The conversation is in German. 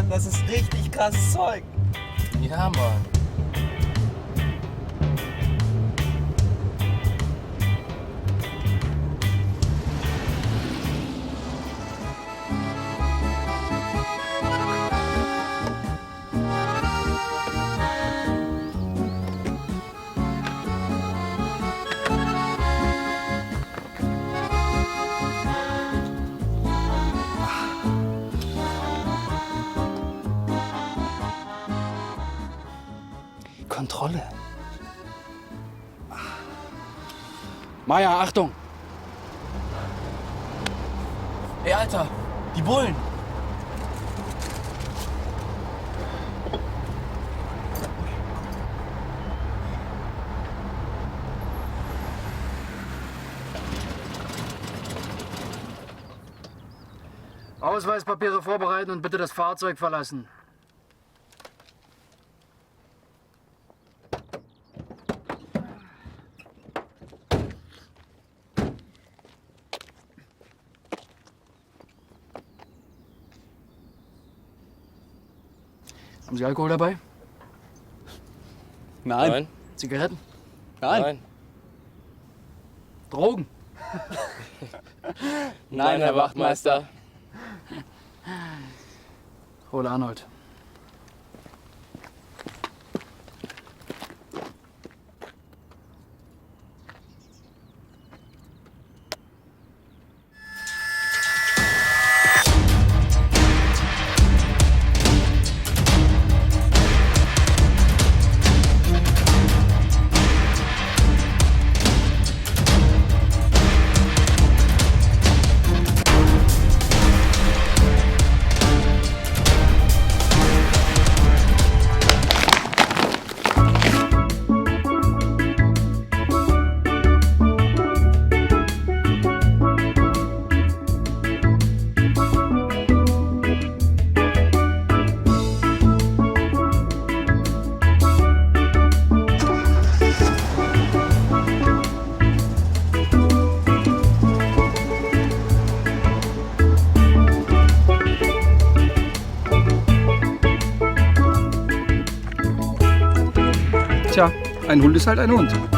Mann, das ist richtig krasses Zeug. Ja, Mann. Kontrolle. Maja, Achtung! Ey, Alter, die Bullen. Ausweispapiere vorbereiten und bitte das Fahrzeug verlassen. Haben Sie Alkohol dabei? Nein. Zigaretten? Nein. Drogen? Nein, Herr Wachtmeister. Hole Arnold. Tja, ein Hund ist halt ein Hund.